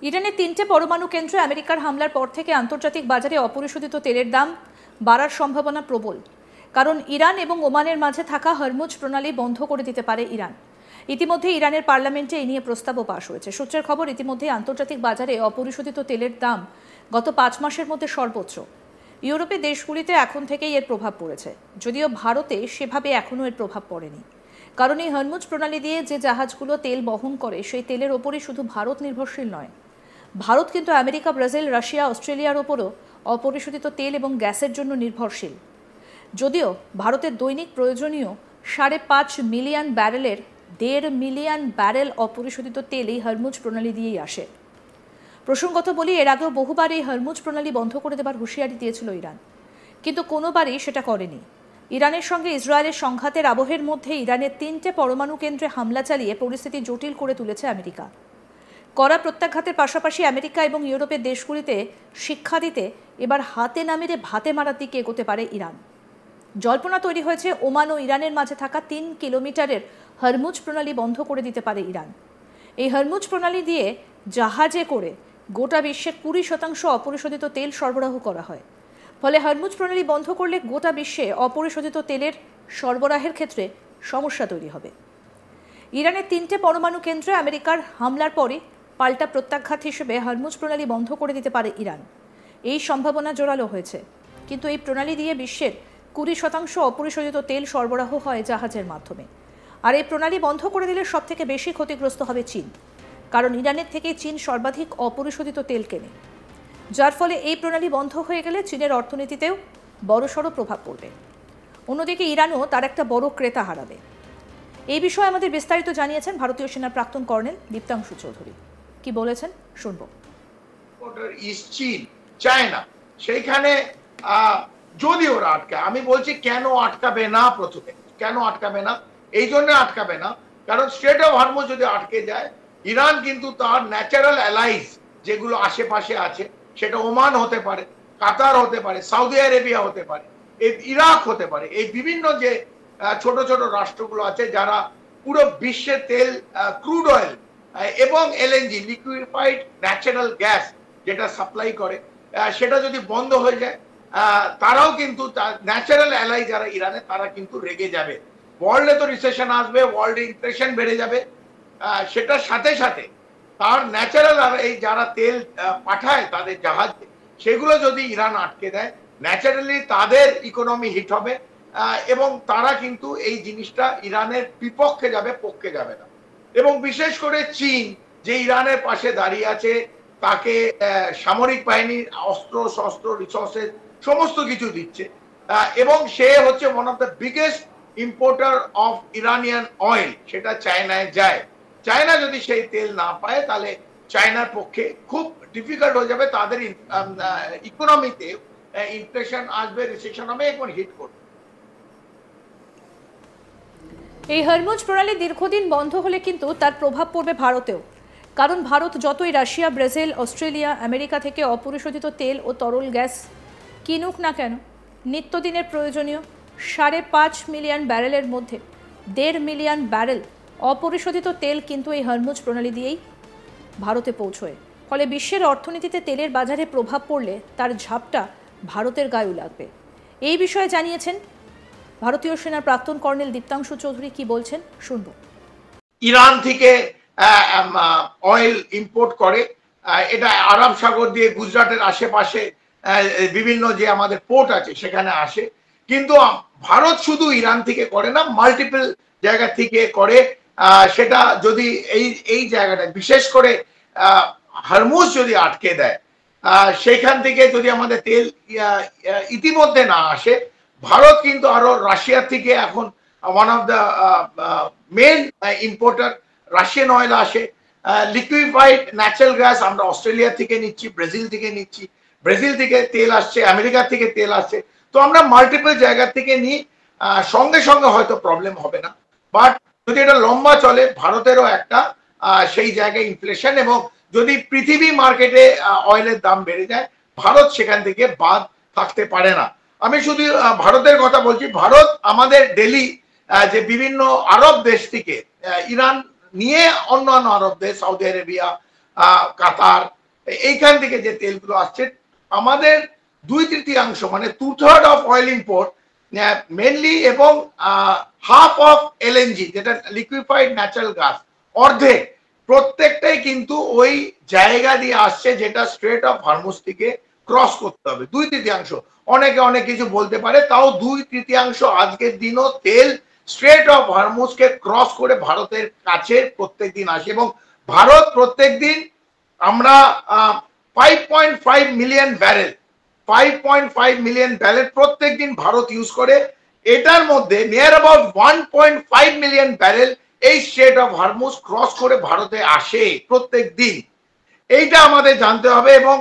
ইরানের 3টে পরমাণু কেন্দ্রে আমেরিকার হামলার পর থেকে আন্তর্জাতিক বাজারে অপরিশোধিত তেলের দাম বাড়ার সম্ভাবনা প্রবল। কারণ ইরান এবং ওমানের মাঝে থাকা হরমুজ প্রণালী বন্ধ করে দিতে পারে ইরান। ইতিমধ্যে ইরানের পার্লামেন্টে এই নিয়ে প্রস্তাবও পাশ হয়েছে। সূত্রের খবর, ইতিমধ্যে আন্তর্জাতিক বাজারে অপরিশোধিত তেলের দাম গত 5 মাসের মধ্যে সর্বোচ্চ। ইউরোপের দেশগুলিতে এখন থেকেই এর প্রভাব পড়েছে, যদিও ভারতে সেভাবে এখনও এর প্রভাব পড়েনি। কারণ এই হরমুজ প্রণালী দিয়ে যে জাহাজগুলো তেল বহন করে সেই তেলের ওপরই শুধু ভারত নির্ভরশীল নয়, ভারত কিন্তু আমেরিকা, ব্রাজিল, রাশিয়া, অস্ট্রেলিয়ার ওপরও অপরিশোধিত তেল এবং গ্যাসের জন্য নির্ভরশীল। যদিও ভারতের দৈনিক প্রয়োজনীয় 5.5 মিলিয়ন ব্যারেলের 1.5 মিলিয়ন ব্যারেল অপরিশোধিত তেল এই হরমুজ প্রণালী দিয়েই আসে। প্রসঙ্গত বলি, এর আগেও বহুবার এই হরমুজ প্রণালী বন্ধ করে দেবার হুঁশিয়ারি দিয়েছিল ইরান, কিন্তু কোনোবারই সেটা করেনি। ইরানের সঙ্গে ইসরায়েলের সংঘাতের আবহের মধ্যে ইরানের 3টে পরমাণু কেন্দ্রে হামলা চালিয়ে পরিস্থিতি জটিল করে তুলেছে আমেরিকা। কড়া প্রত্যাঘাতের পাশাপাশি আমেরিকা এবং ইউরোপের দেশগুলিতে শিক্ষা দিতে এবার হাতে না মেরে ভাতে মারার দিকে এগোতে পারে ইরান। জল্পনা তৈরি হয়েছে, ওমান ও ইরানের মাঝে থাকা 3 কিলোমিটারের হরমুজ প্রণালী বন্ধ করে দিতে পারে ইরান। এই হরমুজ প্রণালী দিয়ে জাহাজে করে গোটা বিশ্বের 20% অপরিশোধিত তেল সরবরাহ করা হয়। ফলে হরমুজ প্রণালী বন্ধ করলে গোটা বিশ্বে অপরিশোধিত তেলের সরবরাহের ক্ষেত্রে সমস্যা তৈরি হবে। ইরানের 3টে পরমাণু কেন্দ্রে আমেরিকার হামলার পরে পাল্টা প্রত্যাঘাত হিসেবে হরমুজ প্রণালী বন্ধ করে দিতে পারে ইরান। এই সম্ভাবনা জোরালো হয়েছে, কিন্তু এই প্রণালী দিয়ে বিশ্বের 20% অপরিশোধিত তেল সরবরাহ হয় জাহাজের মাধ্যমে। আর এই প্রণালী বন্ধ করে দিলে সবথেকে বেশি ক্ষতিগ্রস্ত হবে চীন, কারণ ইরানের থেকে চীন সর্বাধিক অপরিশোধিত তেল কেনে। যার ফলে এই প্রণালী বন্ধ হয়ে গেলে চীনের অর্থনীতিতেও বড়সড় প্রভাব পড়বে। অন্যদিকে ইরানও তার একটা বড় ক্রেতা হারাবে। এই বিষয়ে আমাদের বিস্তারিত জানিয়েছেন ভারতীয় সেনার প্রাক্তন কর্নেল দীপ্তাংশু চৌধুরী। কি বলেছেন শুনবো। চীন, চায়না, সেইখানে যদি ওরা আটকায়, আমি বলছি কেন আটকাবে না? প্রথমে কেন আটকাবে না? এই জন্য আটকাবে না কারণ স্ট্রেট অফ হরমুজ যদি আটকে যায়, ইরান কিন্তু তার ন্যাচারাল অ্যালাইজ যেগুলো আশেপাশে আছে, সেটা ওমান হতে পারে, কাতার হতে পারে, সৌদি আরেবিয়া হতে পারে, ইরাক হতে পারে, এই বিভিন্ন যে ছোট ছোট রাষ্ট্রগুলো আছে যারা পুরো বিশ্বে তেল, ক্রুড অয়েল এবং এলএনজি, লিকুইফাইড ন্যাচারাল গ্যাস যেটা সাপ্লাই করে, সেটা যদি বন্ধ হয়ে যায়, তারাও কিন্তু ন্যাচারাল অ্যালাই যারা ইরানে, তারা কিন্তু রেগে যাবে। ওয়ার্ল্ডে তো রিসেশন আসবে, ওয়ার্ল্ডে ইনফ্লেশন বেড়ে যাবে, সেটার সাথে সাথে তার ন্যাচারাল এই যারা তেল পাঠায় তাদের জাহাজে, সেগুলো যদি ইরান আটকে দেয়, ন্যাচারালি তাদের ইকোনমি হিট হবে এবং তারা কিন্তু এই জিনিসটা ইরানের বিপক্ষে যাবে, পক্ষে যাবে না। এবং বিশেষ করে চীন, যে ইরানের পাশে দাঁড়িয়ে আছে, তাকে সামরিক বাহিনীর অস্ত্র শস্ত্র, রিসোর্সেস সমস্ত কিছু দিচ্ছে, এবং সে হচ্ছে one of the biggest importer of Iranian oil, সেটা চায়নায় যায়। চায়না যদি সেই তেল না পায়, তাহলে চায়নার পক্ষে খুব ডিফিকাল্ট হয়ে যাবে, তাদের ইকোনমিতে ইনফ্লেশন আসবে, রিসেশন হবে এবং হিট করবে। এই হরমুজ প্রণালী দীর্ঘদিন বন্ধ হলে কিন্তু তার প্রভাব পড়বে ভারতেও। কারণ ভারত যতই রাশিয়া, ব্রাজিল, অস্ট্রেলিয়া, আমেরিকা থেকে অপরিশোধিত তেল ও তরল গ্যাস কিনুক না কেন, নিত্যদিনের প্রয়োজনীয় 5.5 মিলিয়ন ব্যারেলের মধ্যে 1.5 মিলিয়ন ব্যারেল অপরিশোধিত তেল কিন্তু এই হরমুজ প্রণালী দিয়েই ভারতে পৌঁছয়। ফলে বিশ্বের অর্থনীতিতে তেলের বাজারে প্রভাব পড়লে তার ঝাপটা ভারতের গায়েও লাগবে। এই বিষয়ে জানিয়েছেন ভারতীয় সেনার প্রাক্তন কর্নেল দীপ্তাংশু চৌধুরী। কি বলছেন শুনবো। ইরান থেকে অয়েল ইম্পোর্ট করে, এটা আরব সাগর দিয়ে গুজরাটের আশেপাশে বিভিন্ন যে আমাদের পোর্ট আছে সেখানে আসে। কিন্তু ভারত শুধু ইরান থেকে করে না, মাল্টিপল জায়গা থেকে করে। সেটা যদি এই জায়গাটা বিশেষ করে হরমুজ যদি আটকে দেয়, সেখান থেকে যদি আমাদের তেল ইতিমধ্যে না আসে, ভারত কিন্তু আরো রাশিয়া থেকে এখন one of the main importer, Russian oil আসে, লিকুইফাইড ন্যাচারাল গ্যাস আমরা অস্ট্রেলিয়া থেকে নিচ্ছি, ব্রাজিল থেকে নিচ্ছি, ব্রাজিল থেকে তেল আসছে, আমেরিকা থেকে তেল আসছে। তো আমরা মাল্টিপল জায়গা থেকে নিই, সঙ্গে সঙ্গে হয়তো প্রবলেম হবে না, বাট যদি এটা লম্বা চলে, ভারতেরও একটা সেই জায়গায় ইনফ্লেশন, এবং যদি পৃথিবী মার্কেটে অয়েলের দাম বেড়ে যায়, ভারত সেখান থেকে বাদ থাকতে পারে না। আমি শুধু ভারতের কথা বলছি, ভারত আমাদের ডেলি যে বিভিন্ন আরব দেশ থেকে, ইরান নিয়ে অন্যান্য আরব দেশ, সৌদি আরেবিয়া, কাতার, এইখান থেকে যে তেলগুলো আসছে, আমাদের 2/3 মানে 2/3 অফ অয়েল ইম্পোর্ট মেনলি, এবং হাফ অফ এলএনজি যেটা লিকুইফাইড ন্যাচারাল গ্যাস, অর্ধেক প্রত্যেকটাই কিন্তু ওই জায়গা দিয়ে আসছে যেটা স্ট্রেট অফ হরমুজ থেকে ক্রস করতে হবে। 2/3, অনেকে অনেক কিছু বলতে পারে, তাও 2/3 আজকের দিনও তেল স্ট্রেট অফ হরমুজকে ক্রস করে ভারতের কাছে প্রত্যেক দিন আসে, এবং ভারত প্রত্যেক দিন আমরা 5.5 মিলিয়ন ব্যারেল 5.5 মিলিয়ন ব্যারেল প্রত্যেক দিন ভারত ইউজ করে। এটার মধ্যে নিয়ার অ্যাবাউট 1.5 মিলিয়ন ব্যারেল এই স্ট্রেট অফ হরমুজ ক্রস করে ভারতে আসে প্রত্যেক দিন। এইটা আমাদের জানতে হবে। এবং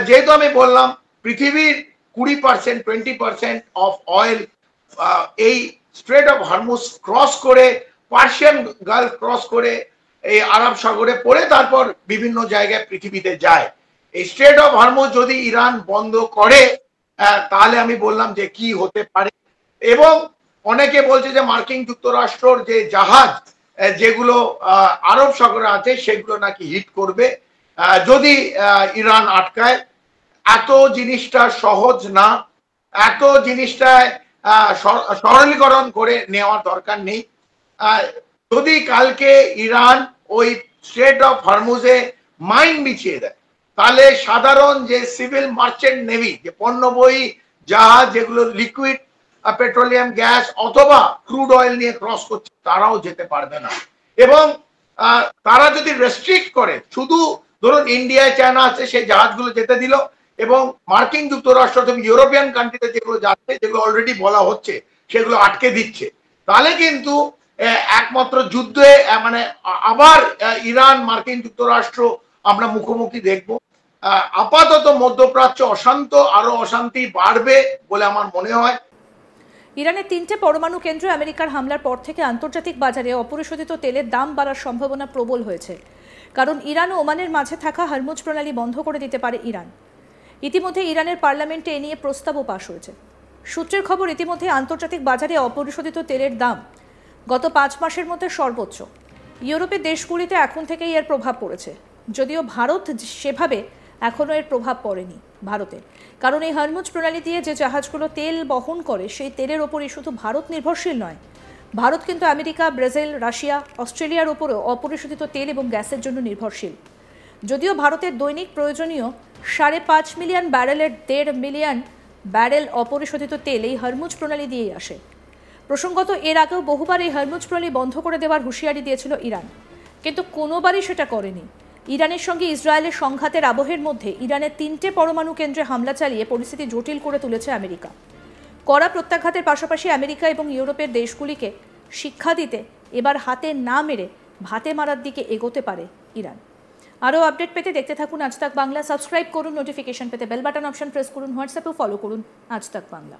যেহেতু আমি বললাম পৃথিবীর 20% 20% অফ অয়েল এই স্ট্রেট অফ হরমুজ ক্রস করে, পার্সিয়ান গালফ ক্রস করে এই আরব সাগরে পড়ে তারপর বিভিন্ন জায়গায় পৃথিবীতে যায়। এই স্ট্রেট অফ হরমুজ যদি ইরান বন্ধ করে তাহলে আমি বললাম যে কি হতে পারে। এবং অনেকে বলছে যে মার্কিন যুক্তরাষ্ট্রর যে জাহাজ যেগুলো আরব সাগরে আছে সেগুলো নাকি হিট করবে যদি ইরান আটকায়। এত জিনিসটা সহজ না, এত জিনিসটায় সরলীকরণ করে নেওয়ার দরকার নেই। যদি কালকে ইরান ওই স্ট্রেট অফ হরমুজে মাইন বিছিয়ে দেয়, তাহলে সাধারণ যে সিভিল মার্চেন্ট নেভি, যে পণ্যবহী জাহাজ যেগুলো লিকুইড পেট্রোলিয়াম গ্যাস অথবা ক্রুড অয়েল নিয়ে ক্রস করছে, তারাও যেতে পারবে না। এবং তারা যদি রেস্ট্রিক্ট করে, শুধু ধরুন ইন্ডিয়ায় চায়না আছে সেই জাহাজগুলো যেতে দিল, এবং মার্কিন যুক্তরাষ্ট্র থেকে ইউরোপিয়ান কান্ট্রিতে যেগুলো যাচ্ছে, যেগুলো অলরেডি বলা হচ্ছে সেগুলো আটকে দিচ্ছে, তাহলে কিন্তু একমাত্র যুদ্ধে মানে আবার ইরান মার্কিন যুক্তরাষ্ট্র আমরা মুখোমুখি দেখব। আপাতত মধ্যপ্রাচ্য অশান্ত, আরো অশান্তি বাড়বে বলে আমার মনে হয়। ইরানের 3টে পরমাণু কেন্দ্রে আমেরিকার হামলার পর থেকে আন্তর্জাতিক বাজারে অপরিশোধিত তেলের দাম বাড়ার সম্ভাবনা প্রবল হয়েছে, কারণ ইরান ও ওমানের মাঝে থাকা হরমুজ প্রণালী বন্ধ করে দিতে পারে ইরান। ইতিমধ্যে ইরানের পার্লামেন্টে এ নিয়ে প্রস্তাবও পাশ হয়েছে। সূত্রের খবর, ইতিমধ্যে আন্তর্জাতিক বাজারে অপরিশোধিত তেলের দাম গত 5 মাসের মধ্যে সর্বোচ্চ। ইউরোপের দেশগুলিতে এখন থেকেই এর প্রভাব পড়েছে, যদিও ভারত সেভাবে এখনও এর প্রভাব পড়েনি ভারতে, কারণ এই হরমুজ প্রণালী দিয়ে যে জাহাজগুলো তেল বহন করে সেই তেলের ওপরই শুধু ভারত নির্ভরশীল নয়, ভারত কিন্তু আমেরিকা, ব্রাজিল, রাশিয়া, অস্ট্রেলিয়ার ওপরও অপরিশোধিত তেল এবং গ্যাসের জন্য নির্ভরশীল। যদিও ভারতের দৈনিক প্রয়োজনীয় 5.5 মিলিয়ন ব্যারেলের 1.5 মিলিয়ন ব্যারেল অপরিশোধিত তেল এই হরমুজ প্রণালী দিয়েই আসে। প্রসঙ্গত, এর আগেও বহুবার এই হরমুজ প্রণালী বন্ধ করে দেওয়ার হুঁশিয়ারি দিয়েছিল ইরান, কিন্তু কোনোবারই সেটা করেনি। ইরানের সঙ্গে ইসরায়েলের সংঘাতের আবহের মধ্যে ইরানের 3টে পরমাণু কেন্দ্রে হামলা চালিয়ে পরিস্থিতি জটিল করে তুলেছে আমেরিকা। কড়া প্রত্যাঘাতের পাশাপাশি আমেরিকা এবং ইউরোপের দেশগুলিকে শিক্ষা দিতে এবার হাতে না মেরে ভাতে মারার দিকে এগোতে পারে ইরান। আরও আপডেট পেতে দেখতে থাকুন আজ তাক বাংলা। সাবস্ক্রাইব করুন, নোটিফিকেশন পেতে বেল বাটন অপশন প্রেস করুন, হোয়াটসঅ্যাপেও ফলো করুন আজ তাক বাংলা।